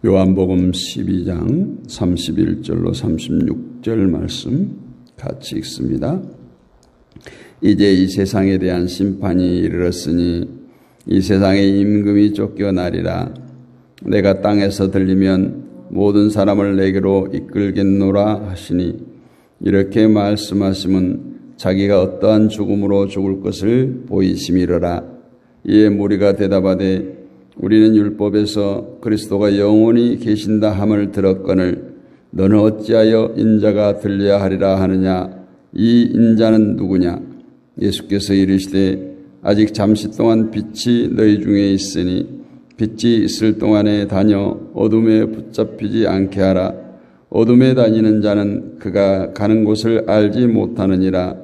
요한복음 12장 31절로 36절 말씀 같이 읽습니다. 이제 이 세상에 대한 심판이 이르렀으니 이 세상의 임금이 쫓겨나리라. 내가 땅에서 들리면 모든 사람을 내게로 이끌겠노라 하시니 이렇게 말씀하심은 자기가 어떠한 죽음으로 죽을 것을 보이심이로라. 이에 무리가 대답하되 우리는 율법에서 그리스도가 영원히 계신다 함을 들었거늘 너는 어찌하여 인자가 들려야 하리라 하느냐. 이 인자는 누구냐. 예수께서 이르시되 아직 잠시 동안 빛이 너희 중에 있으니 빛이 있을 동안에 다녀 어둠에 붙잡히지 않게 하라. 어둠에 다니는 자는 그가 가는 곳을 알지 못하느니라.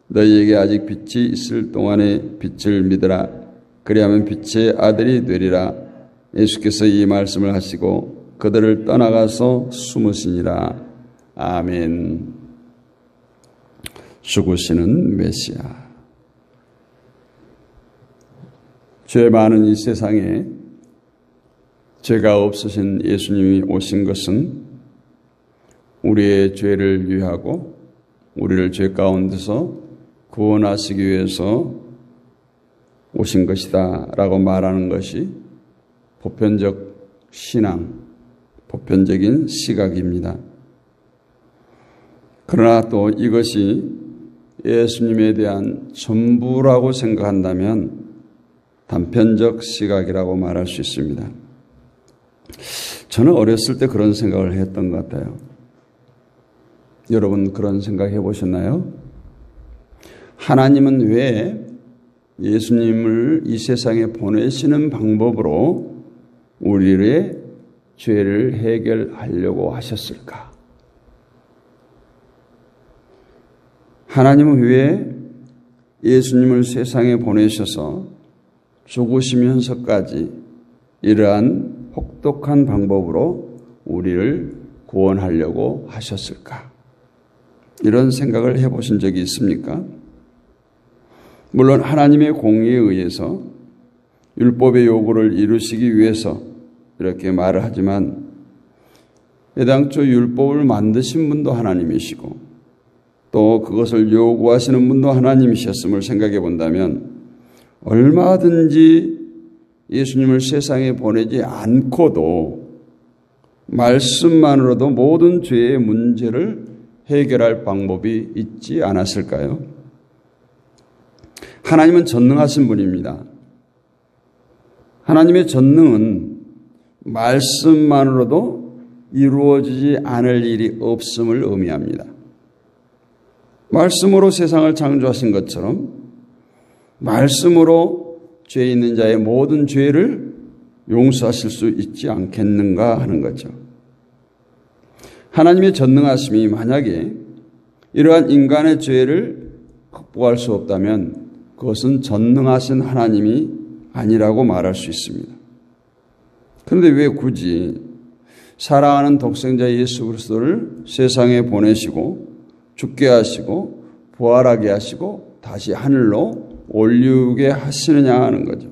너희에게 아직 빛이 있을 동안에 빛을 믿으라. 그리하면 빛의 아들이 되리라. 예수께서 이 말씀을 하시고 그들을 떠나가서 숨으시니라. 아멘. 죽으시는 메시아. 죄 많은 이 세상에 죄가 없으신 예수님이 오신 것은 우리의 죄를 위하고 우리를 죄 가운데서 구원하시기 위해서 오신 것이다 라고 말하는 것이 보편적 신앙, 보편적인 시각입니다. 그러나 또 이것이 예수님에 대한 전부라고 생각한다면 단편적 시각이라고 말할 수 있습니다. 저는 어렸을 때 그런 생각을 했던 것 같아요. 여러분 그런 생각 해보셨나요? 하나님은 왜 예수님을 이 세상에 보내시는 방법으로 우리의 죄를 해결하려고 하셨을까? 하나님은 왜 예수님을 세상에 보내셔서 죽으시면서까지 이러한 혹독한 방법으로 우리를 구원하려고 하셨을까? 이런 생각을 해보신 적이 있습니까? 물론 하나님의 공의에 의해서 율법의 요구를 이루시기 위해서 이렇게 말을 하지만 애당초 율법을 만드신 분도 하나님이시고 또 그것을 요구하시는 분도 하나님이셨음을 생각해 본다면 얼마든지 예수님을 세상에 보내지 않고도 말씀만으로도 모든 죄의 문제를 해결할 방법이 있지 않았을까요? 하나님은 전능하신 분입니다. 하나님의 전능은 말씀만으로도 이루어지지 않을 일이 없음을 의미합니다. 말씀으로 세상을 창조하신 것처럼 말씀으로 죄 있는 자의 모든 죄를 용서하실 수 있지 않겠는가 하는 거죠. 하나님의 전능하심이 만약에 이러한 인간의 죄를 극복할 수 없다면 그것은 전능하신 하나님이 아니라고 말할 수 있습니다. 그런데 왜 굳이 사랑하는 독생자 예수 그리스도를 세상에 보내시고 죽게 하시고 부활하게 하시고 다시 하늘로 올리게 하시느냐 하는 거죠.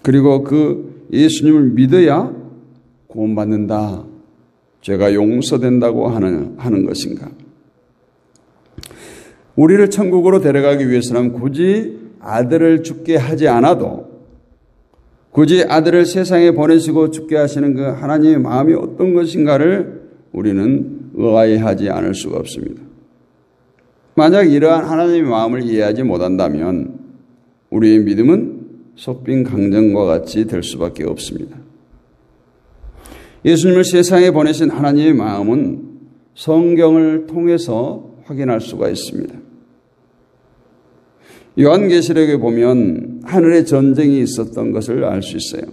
그리고 그 예수님을 믿어야 구원받는다, 죄가 용서된다고 하는 것인가? 우리를 천국으로 데려가기 위해서는 굳이 아들을 죽게 하지 않아도 굳이 아들을 세상에 보내시고 죽게 하시는 그 하나님의 마음이 어떤 것인가를 우리는 의아해하지 않을 수가 없습니다. 만약 이러한 하나님의 마음을 이해하지 못한다면 우리의 믿음은 속빈 강정과 같이 될 수밖에 없습니다. 예수님을 세상에 보내신 하나님의 마음은 성경을 통해서 확인할 수가 있습니다. 요한계시록에 보면 하늘에 전쟁이 있었던 것을 알 수 있어요.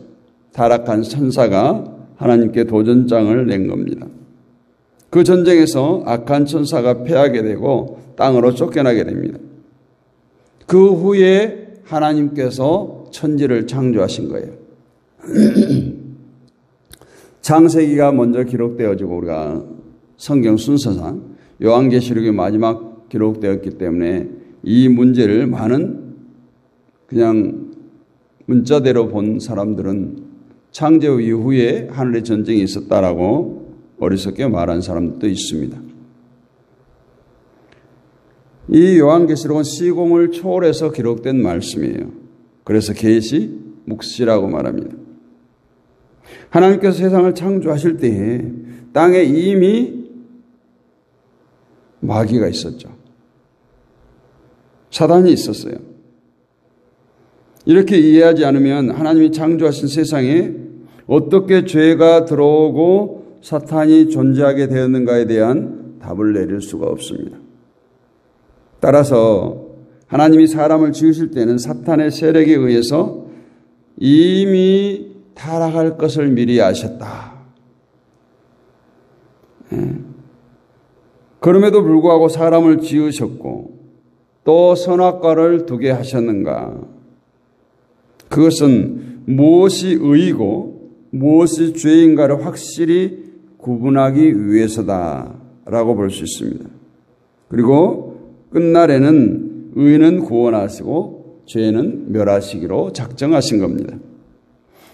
타락한 천사가 하나님께 도전장을 낸 겁니다. 그 전쟁에서 악한 천사가 패하게 되고 땅으로 쫓겨나게 됩니다. 그 후에 하나님께서 천지를 창조하신 거예요. 창세기가 먼저 기록되어지고 우리가 성경 순서상 요한계시록이 마지막 기록되었기 때문에 이 문제를 많은 그냥 문자대로 본 사람들은 창조 이후에 하늘의 전쟁이 있었다라고 어리석게 말한 사람도 있습니다. 이 요한계시록은 시공을 초월해서 기록된 말씀이에요. 그래서 계시, 묵시라고 말합니다. 하나님께서 세상을 창조하실 때에 땅에 이미 마귀가 있었죠. 사단이 있었어요. 이렇게 이해하지 않으면 하나님이 창조하신 세상에 어떻게 죄가 들어오고 사탄이 존재하게 되었는가에 대한 답을 내릴 수가 없습니다. 따라서 하나님이 사람을 지으실 때는 사탄의 세력에 의해서 이미 타락할 것을 미리 아셨다. 그럼에도 불구하고 사람을 지으셨고 또 선악과를 두게 하셨는가? 그것은 무엇이 의이고 무엇이 죄인가를 확실히 구분하기 위해서다라고 볼 수 있습니다. 그리고 끝날에는 의인은 구원하시고 죄인은 멸하시기로 작정하신 겁니다.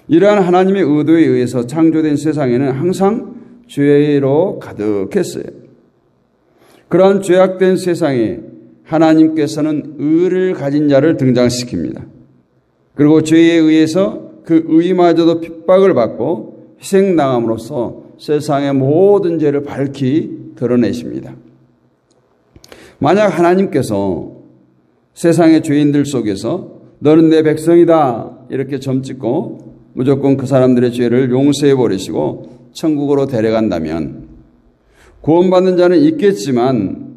이러한 하나님의 의도에 의해서 창조된 세상에는 항상 죄로 가득했어요. 그러한 죄악된 세상에 하나님께서는 의를 가진 자를 등장시킵니다. 그리고 죄에 의해서 그 의마저도 핍박을 받고 희생당함으로써 세상의 모든 죄를 밝히 드러내십니다. 만약 하나님께서 세상의 죄인들 속에서 너는 내 백성이다 이렇게 점찍고 무조건 그 사람들의 죄를 용서해 버리시고 천국으로 데려간다면 구원받는 자는 있겠지만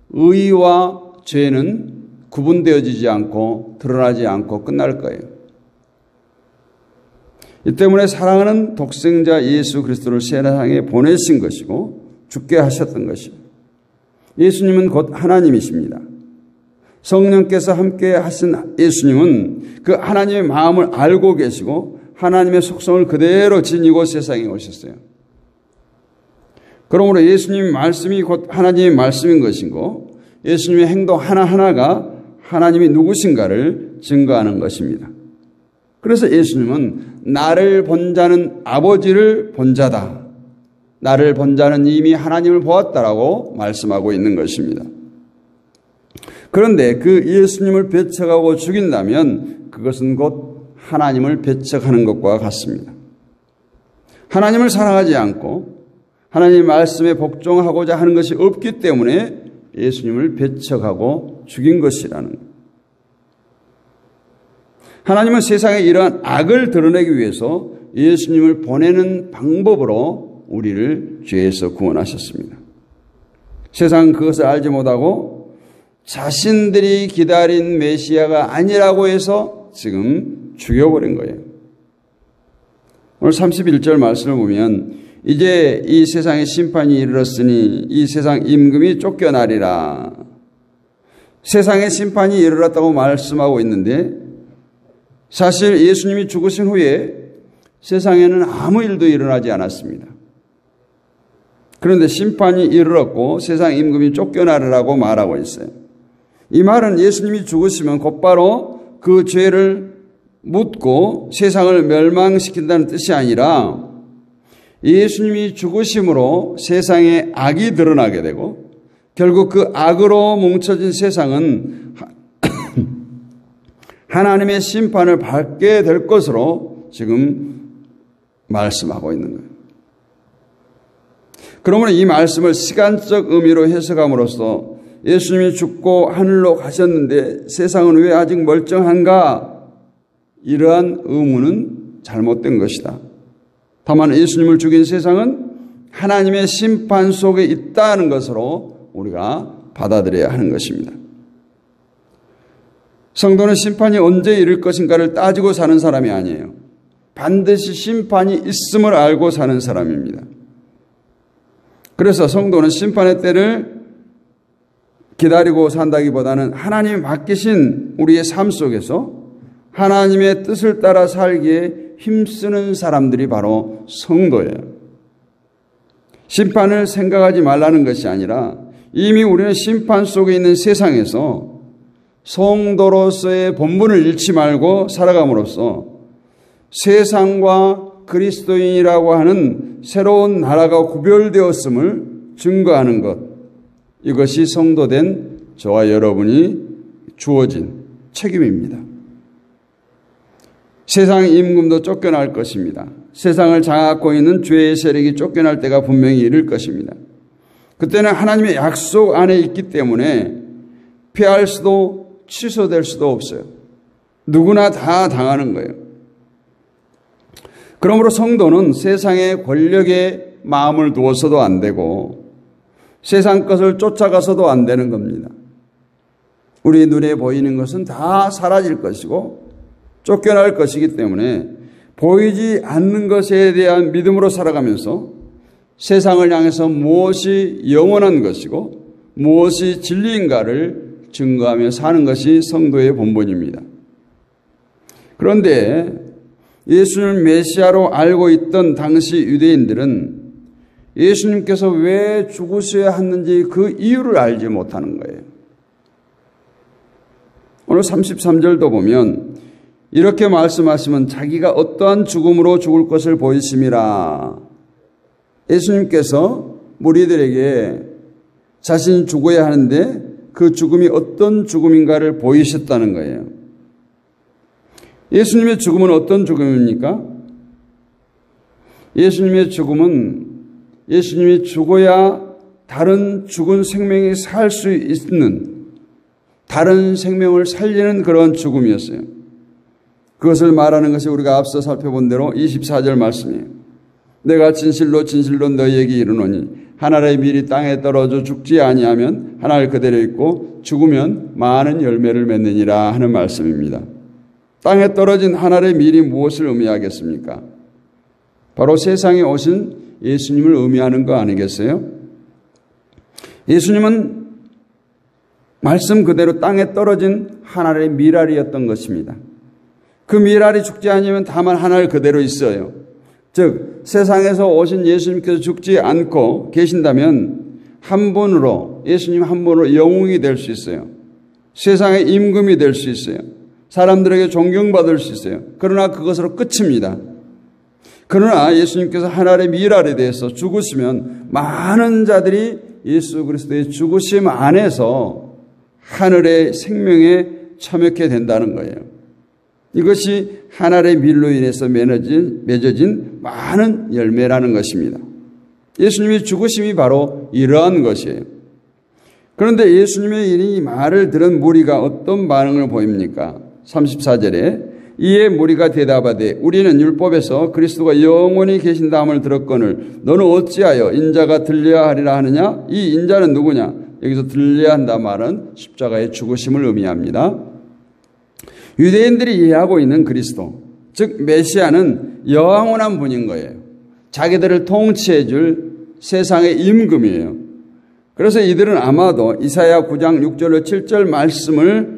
의와 죄는 구분되어지지 않고 드러나지 않고 끝날 거예요. 이 때문에 사랑하는 독생자 예수 그리스도를 세상에 보내신 것이고 죽게 하셨던 것입니다. 예수님은 곧 하나님이십니다. 성령께서 함께 하신 예수님은 그 하나님의 마음을 알고 계시고 하나님의 속성을 그대로 지니고 세상에 오셨어요. 그러므로 예수님의 말씀이 곧 하나님의 말씀인 것이고 예수님의 행동 하나하나가 하나님이 누구신가를 증거하는 것입니다. 그래서 예수님은 나를 본 자는 아버지를 본 자다. 나를 본 자는 이미 하나님을 보았다라고 말씀하고 있는 것입니다. 그런데 그 예수님을 배척하고 죽인다면 그것은 곧 하나님을 배척하는 것과 같습니다. 하나님을 사랑하지 않고 하나님의 말씀에 복종하고자 하는 것이 없기 때문에 예수님을 배척하고 죽인 것이라는 것. 하나님은 세상에 이러한 악을 드러내기 위해서 예수님을 보내는 방법으로 우리를 죄에서 구원하셨습니다. 세상은 그것을 알지 못하고 자신들이 기다린 메시아가 아니라고 해서 지금 죽여버린 거예요. 오늘 31절 말씀을 보면 이제 이 세상에 심판이 이르렀으니 이 세상 임금이 쫓겨나리라. 세상에 심판이 이르렀다고 말씀하고 있는데 사실 예수님이 죽으신 후에 세상에는 아무 일도 일어나지 않았습니다. 그런데 심판이 이르렀고 세상 임금이 쫓겨나리라고 말하고 있어요. 이 말은 예수님이 죽으시면 곧바로 그 죄를 묻고 세상을 멸망시킨다는 뜻이 아니라 예수님이 죽으심으로 세상에 악이 드러나게 되고 결국 그 악으로 뭉쳐진 세상은 하나님의 심판을 받게 될 것으로 지금 말씀하고 있는 거예요. 그러므로 이 말씀을 시간적 의미로 해석함으로써 예수님이 죽고 하늘로 가셨는데 세상은 왜 아직 멀쩡한가? 이러한 의문은 잘못된 것이다. 다만 예수님을 죽인 세상은 하나님의 심판 속에 있다는 것으로 우리가 받아들여야 하는 것입니다. 성도는 심판이 언제 이를 것인가를 따지고 사는 사람이 아니에요. 반드시 심판이 있음을 알고 사는 사람입니다. 그래서 성도는 심판의 때를 기다리고 산다기보다는 하나님이 맡기신 우리의 삶 속에서 하나님의 뜻을 따라 살기에 힘쓰는 사람들이 바로 성도예요. 심판을 생각하지 말라는 것이 아니라 이미 우리는 심판 속에 있는 세상에서 성도로서의 본분을 잃지 말고 살아감으로써 세상과 그리스도인이라고 하는 새로운 나라가 구별되었음을 증거하는 것, 이것이 성도된 저와 여러분이 주어진 책임입니다. 세상 임금도 쫓겨날 것입니다. 세상을 장악하고 있는 죄의 세력이 쫓겨날 때가 분명히 이를 것입니다. 그때는 하나님의 약속 안에 있기 때문에 피할 수도 취소될 수도 없어요. 누구나 다 당하는 거예요. 그러므로 성도는 세상의 권력에 마음을 두어서도 안 되고 세상 것을 쫓아가서도 안 되는 겁니다. 우리 눈에 보이는 것은 다 사라질 것이고 쫓겨날 것이기 때문에 보이지 않는 것에 대한 믿음으로 살아가면서 세상을 향해서 무엇이 영원한 것이고 무엇이 진리인가를 증거하며 사는 것이 성도의 본분입니다. 그런데 예수님을 메시아로 알고 있던 당시 유대인들은 예수님께서 왜 죽으셔야 했는지 그 이유를 알지 못하는 거예요. 오늘 33절도 보면 이렇게 말씀하시면 자기가 어떠한 죽음으로 죽을 것을 보이심이라. 예수님께서 무리들에게 자신이 죽어야 하는데 그 죽음이 어떤 죽음인가를 보이셨다는 거예요. 예수님의 죽음은 어떤 죽음입니까? 예수님의 죽음은 예수님이 죽어야 다른 죽은 생명이 살 수 있는, 다른 생명을 살리는 그런 죽음이었어요. 그것을 말하는 것이 우리가 앞서 살펴본 대로 24절 말씀이에요. 내가 진실로 진실로 너희에게 이르노니 한 알의 밀이 땅에 떨어져 죽지 아니하면 한 알 그대로 있고 죽으면 많은 열매를 맺느니라 하는 말씀입니다. 땅에 떨어진 한 알의 밀이 무엇을 의미하겠습니까? 바로 세상에 오신 예수님을 의미하는 거 아니겠어요? 예수님은 말씀 그대로 땅에 떨어진 한 알의 밀알이었던 것입니다. 그 밀알이 죽지 않으면 다만 한 알 그대로 있어요. 즉 세상에서 오신 예수님께서 죽지 않고 계신다면 한 분으로, 예수님 한 분으로 영웅이 될 수 있어요. 세상의 임금이 될 수 있어요. 사람들에게 존경받을 수 있어요. 그러나 그것으로 끝입니다. 그러나 예수님께서 하나님의 밀알에 대해서 죽으시면 많은 자들이 예수 그리스도의 죽으심 안에서 하늘의 생명에 참여하게 된다는 거예요. 이것이 하나의 밀로 인해서 맺어진 많은 열매라는 것입니다. 예수님의 죽으심이 바로 이러한 것이에요. 그런데 예수님의 이 말을 들은 무리가 어떤 반응을 보입니까? 34절에 이에 무리가 대답하되 우리는 율법에서 그리스도가 영원히 계신다함을 들었거늘 너는 어찌하여 인자가 들려야 하리라 하느냐? 이 인자는 누구냐? 여기서 들려야 한다 말은 십자가의 죽으심을 의미합니다. 유대인들이 이해하고 있는 그리스도, 즉 메시아는 영원한 분인 거예요. 자기들을 통치해 줄 세상의 임금이에요. 그래서 이들은 아마도 이사야 9장 6절로 7절 말씀을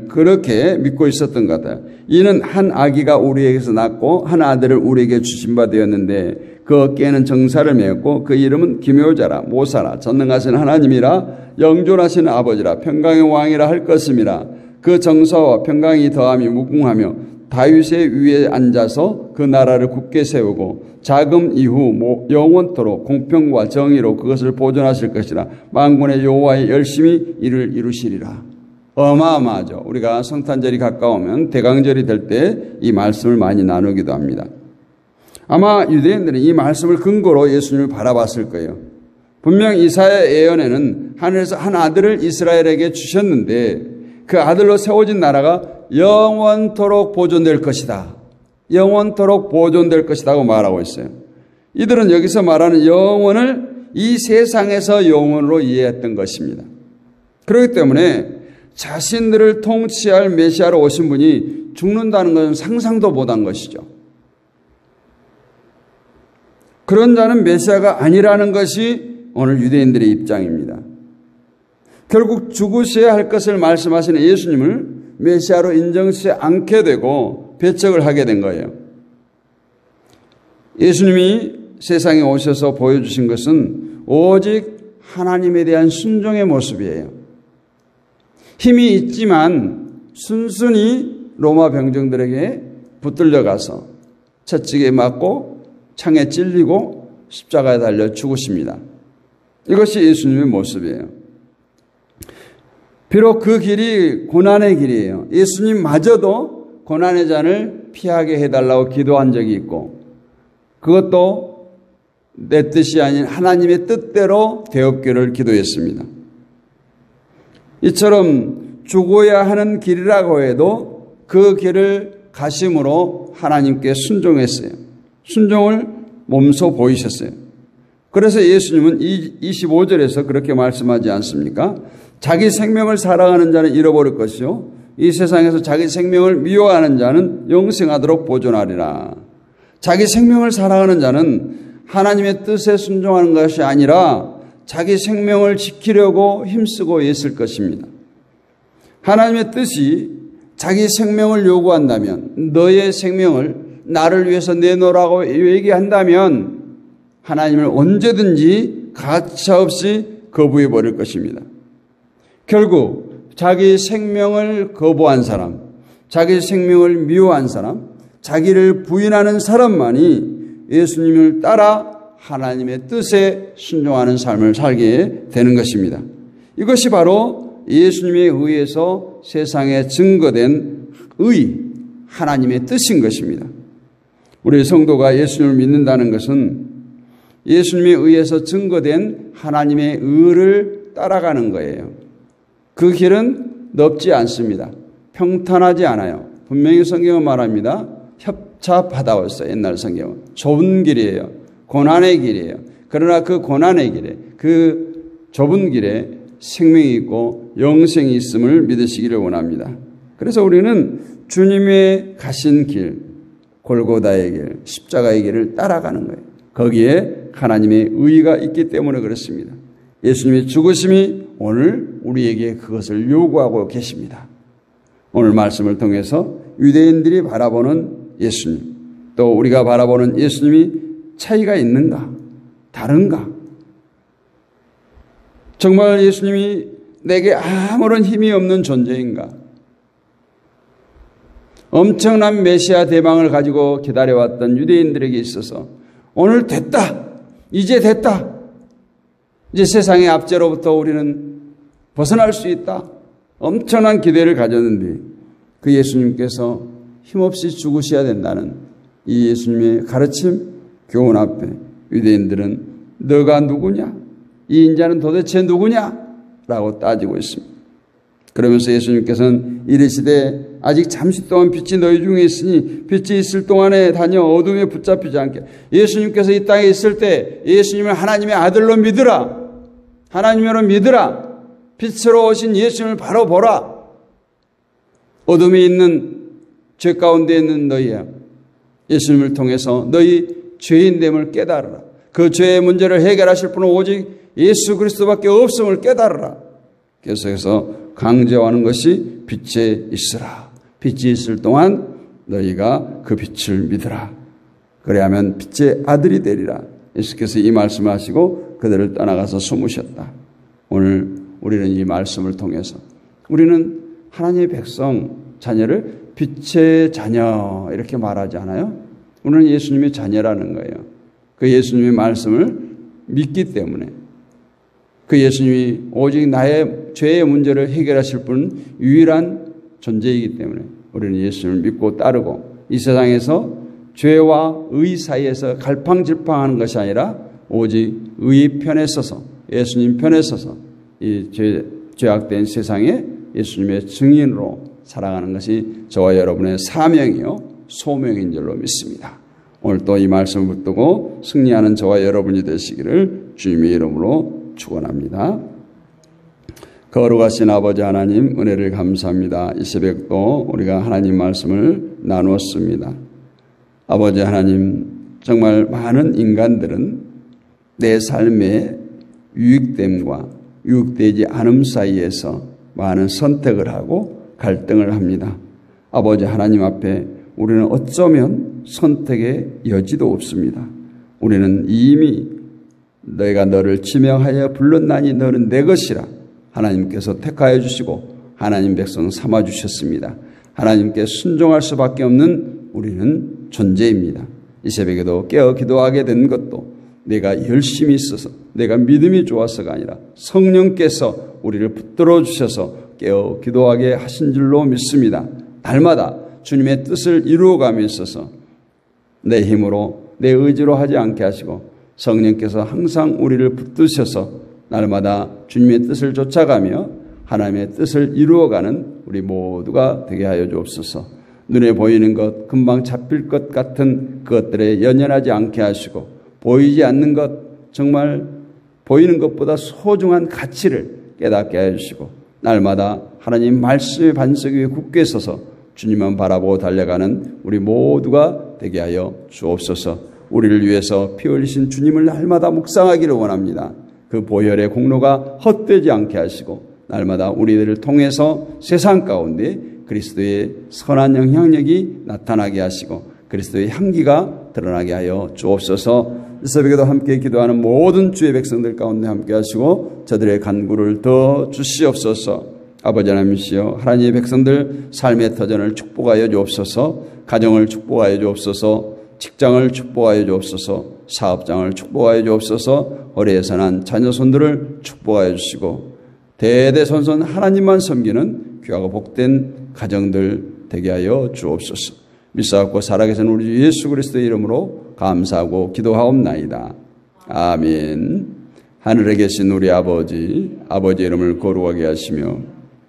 그렇게 믿고 있었던 것 같아요. 이는 한 아기가 우리에게서 낳고 한 아들을 우리에게 주신 바 되었는데 그 어깨에는 정사를 메었고 그 이름은 기묘자라 모사라 전능하신 하나님이라 영존하신 아버지라 평강의 왕이라 할 것임이라. 그 정사와 평강이 더함이 무궁하며 다윗의 위에 앉아서 그 나라를 굳게 세우고 자금 이후 영원토록 공평과 정의로 그것을 보존하실 것이라. 만군의 여호와의 열심히 이를 이루시리라. 어마어마하죠. 우리가 성탄절이 가까우면 대강절이 될 때 이 말씀을 많이 나누기도 합니다. 아마 유대인들은 이 말씀을 근거로 예수님을 바라봤을 거예요. 분명 이사야 예언에는 하늘에서 한 아들을 이스라엘에게 주셨는데 그 아들로 세워진 나라가 영원토록 보존될 것이다. 영원토록 보존될 것이라고 말하고 있어요. 이들은 여기서 말하는 영원을 이 세상에서 영원으로 이해했던 것입니다. 그렇기 때문에 자신들을 통치할 메시아로 오신 분이 죽는다는 것은 상상도 못한 것이죠. 그런 자는 메시아가 아니라는 것이 오늘 유대인들의 입장입니다. 결국 죽으셔야 할 것을 말씀하시는 예수님을 메시아로 인정치 않게 되고 배척을 하게 된 거예요. 예수님이 세상에 오셔서 보여주신 것은 오직 하나님에 대한 순종의 모습이에요. 힘이 있지만 순순히 로마 병정들에게 붙들려 가서 채찍에 맞고 창에 찔리고 십자가에 달려 죽으십니다. 이것이 예수님의 모습이에요. 비록 그 길이 고난의 길이에요. 예수님마저도 고난의 잔을 피하게 해달라고 기도한 적이 있고, 그것도 내 뜻이 아닌 하나님의 뜻대로 되었기를 기도했습니다. 이처럼 죽어야 하는 길이라고 해도 그 길을 가심으로 하나님께 순종했어요. 순종을 몸소 보이셨어요. 그래서 예수님은 25절에서 그렇게 말씀하지 않습니까? 자기 생명을 사랑하는 자는 잃어버릴 것이요, 이 세상에서 자기 생명을 미워하는 자는 영생하도록 보존하리라. 자기 생명을 사랑하는 자는 하나님의 뜻에 순종하는 것이 아니라 자기 생명을 지키려고 힘쓰고 있을 것입니다. 하나님의 뜻이 자기 생명을 요구한다면, 너의 생명을 나를 위해서 내놓으라고 얘기한다면 하나님을 언제든지 가차없이 거부해 버릴 것입니다. 결국 자기 생명을 거부한 사람, 자기 생명을 미워한 사람, 자기를 부인하는 사람만이 예수님을 따라 하나님의 뜻에 순종하는 삶을 살게 되는 것입니다. 이것이 바로 예수님에 의해서 세상에 증거된 하나님의 뜻인 것입니다. 우리 성도가 예수님을 믿는다는 것은 예수님에 의해서 증거된 하나님의 의를 따라가는 거예요. 그 길은 넓지 않습니다. 평탄하지 않아요. 분명히 성경은 말합니다. 협차바다였어요. 옛날 성경은. 좁은 길이에요. 고난의 길이에요. 그러나 그 고난의 길에, 그 좁은 길에 생명이 있고 영생이 있음을 믿으시기를 원합니다. 그래서 우리는 주님의 가신 길, 골고다의 길, 십자가의 길을 따라가는 거예요. 거기에 하나님의 의의가 있기 때문에 그렇습니다. 예수님의 죽으심이 오늘 우리에게 그것을 요구하고 계십니다. 오늘 말씀을 통해서 유대인들이 바라보는 예수님, 또 우리가 바라보는 예수님이 차이가 있는가? 다른가? 정말 예수님이 내게 아무런 힘이 없는 존재인가? 엄청난 메시아 대망을 가지고 기다려왔던 유대인들에게 있어서 오늘 됐다! 이제 됐다! 이제 세상의 압제로부터 우리는 벗어날 수 있다. 엄청난 기대를 가졌는데 그 예수님께서 힘없이 죽으셔야 된다는 이 예수님의 가르침, 교훈 앞에 유대인들은 너가 누구냐? 이 인자는 도대체 누구냐? 라고 따지고 있습니다. 그러면서 예수님께서는 이르시되 아직 잠시 동안 빛이 너희 중에 있으니 빛이 있을 동안에 다녀 어둠에 붙잡히지 않게. 예수님께서 이 땅에 있을 때 예수님을 하나님의 아들로 믿으라. 하나님으로 믿으라. 빛으로 오신 예수님을 바로 보라. 어둠에 있는 죄 가운데 있는 너희야. 예수님을 통해서 너희 죄인됨을 깨달으라. 그 죄의 문제를 해결하실 분은 오직 예수 그리스도밖에 없음을 깨달으라. 계속해서 강조하는 것이 빛에 있으라. 빛이 있을 동안 너희가 그 빛을 믿으라. 그래야만 빛의 아들이 되리라. 예수께서 이 말씀을 하시고 그들을 떠나가서 숨으셨다. 오늘 우리는 이 말씀을 통해서 우리는 하나님의 백성, 자녀를 빛의 자녀 이렇게 말하지 않아요? 우리는 예수님의 자녀라는 거예요. 그 예수님의 말씀을 믿기 때문에, 그 예수님이 오직 나의 죄의 문제를 해결하실 분 유일한 존재이기 때문에 우리는 예수님을 믿고 따르고 이 세상에서 죄와 의 사이에서 갈팡질팡하는 것이 아니라 오직 의의 편에 서서, 예수님 편에 서서 이 죄악된 세상에 예수님의 증인으로 살아가는 것이 저와 여러분의 사명이요 소명인 줄로 믿습니다. 오늘 또 이 말씀을 붙들고 승리하는 저와 여러분이 되시기를 주님의 이름으로 축원합니다. 거룩하신 아버지 하나님, 은혜를 감사합니다. 이 새벽도 우리가 하나님 말씀을 나누었습니다. 아버지 하나님, 정말 많은 인간들은 내 삶의 유익됨과 유익되지 않음 사이에서 많은 선택을 하고 갈등을 합니다. 아버지 하나님 앞에 우리는 어쩌면 선택의 여지도 없습니다. 우리는 이미 너희가 너를 지명하여 불렀나니 너는 내 것이라 하나님께서 택하여 주시고 하나님 백성 삼아 주셨습니다. 하나님께 순종할 수밖에 없는 우리는 존재입니다. 이 새벽에도 깨어 기도하게 된 것도 내가 열심히 있어서 내가 믿음이 좋아서가 아니라 성령께서 우리를 붙들어 주셔서 깨어 기도하게 하신 줄로 믿습니다. 날마다 주님의 뜻을 이루어가며 있어서 내 힘으로 내 의지로 하지 않게 하시고 성령께서 항상 우리를 붙드셔서 날마다 주님의 뜻을 쫓아가며 하나님의 뜻을 이루어가는 우리 모두가 되게 하여 주옵소서. 눈에 보이는 것, 금방 잡힐 것 같은 그것들에 연연하지 않게 하시고 보이지 않는 것, 정말 보이는 것보다 소중한 가치를 깨닫게 해주시고 날마다 하나님 말씀의 반석 위에 굳게 서서 주님만 바라보고 달려가는 우리 모두가 되게 하여 주옵소서. 우리를 위해서 피 흘리신 주님을 날마다 묵상하기를 원합니다. 그 보혈의 공로가 헛되지 않게 하시고 날마다 우리들을 통해서 세상 가운데 그리스도의 선한 영향력이 나타나게 하시고 그리스도의 향기가 드러나게 하여 주옵소서. 이 새벽에도 함께 기도하는 모든 주의 백성들 가운데 함께 하시고 저들의 간구를 더 주시옵소서. 아버지 하나님이시여, 하나님의 백성들 삶의 터전을 축복하여 주옵소서. 가정을 축복하여 주옵소서. 직장을 축복하여 주옵소서. 사업장을 축복하여 주옵소서. 어리에서 난 자녀손들을 축복하여 주시고 대대손손 하나님만 섬기는 귀하고 복된 가정들 되게 하여 주옵소서. 믿사옵고 살아계신 우리 주 예수 그리스도의 이름으로 감사하고 기도하옵나이다. 아멘. 하늘에 계신 우리 아버지, 아버지의 이름을 거룩하게 하시며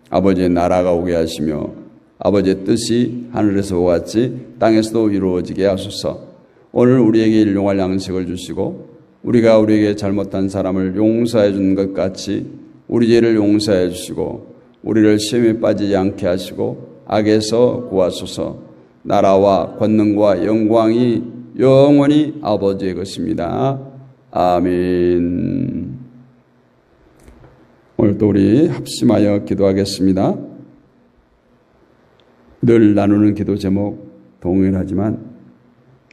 아버지의 나라가 오게 하시며 아버지의 뜻이 하늘에서와 같이 땅에서도 이루어지게 하소서. 오늘 우리에게 일용할 양식을 주시고 우리가 우리에게 잘못한 사람을 용서해 주는 것 같이 우리 죄를 용서해 주시고 우리를 시험에 빠지지 않게 하시고 악에서 구하소서. 나라와 권능과 영광이 영원히 아버지의 것입니다. 아멘. 오늘도 우리 합심하여 기도하겠습니다. 늘 나누는 기도 제목 동일하지만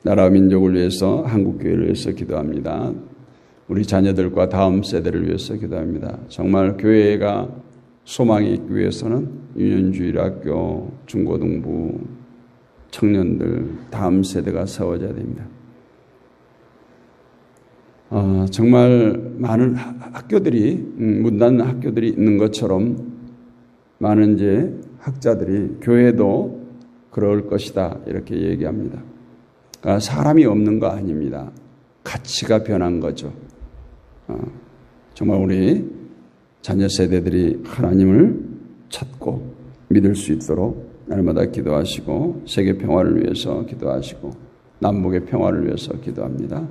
나라와 민족을 위해서, 한국교회를 위해서 기도합니다. 우리 자녀들과 다음 세대를 위해서 기도합니다. 정말 교회가 소망이 있기 위해서는 유년주일학교, 중고등부, 청년들, 다음 세대가 세워져야 됩니다. 정말 많은 학교들이, 문단 학교들이 있는 것처럼 많은 이제 학자들이 교회도 그럴 것이다 이렇게 얘기합니다. 그러니까 사람이 없는 거 아닙니다. 가치가 변한 거죠. 정말 우리 자녀 세대들이 하나님을 찾고 믿을 수 있도록 날마다 기도하시고 세계 평화를 위해서 기도하시고 남북의 평화를 위해서 기도합니다.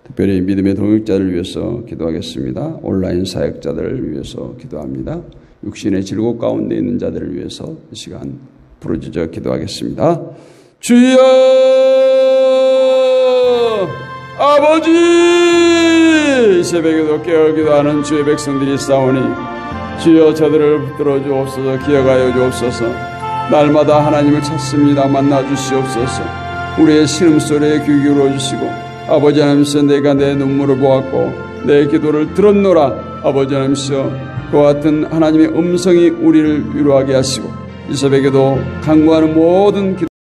특별히 믿음의 동역자를 위해서 기도하겠습니다. 온라인 사역자들을 위해서 기도합니다. 육신의 질곡 가운데 있는 자들을 위해서 이 시간 부르짖어 기도하겠습니다. 주여 아버지, 이 새벽에도 깨어 기도하는 주의 백성들이 싸우니 주여 저들을 붙들어 주옵소서. 기억하여 주옵소서. 날마다 하나님을 찾습니다. 만나 주시옵소서. 우리의 신음소리에 귀 기울여 주시고 아버지 하나님이시여, 내가 내 눈물을 보았고 내 기도를 들었노라. 아버지 하나님이시여, 그와 같은 하나님의 음성이 우리를 위로하게 하시고 이 새벽에도 간구하는 모든 기도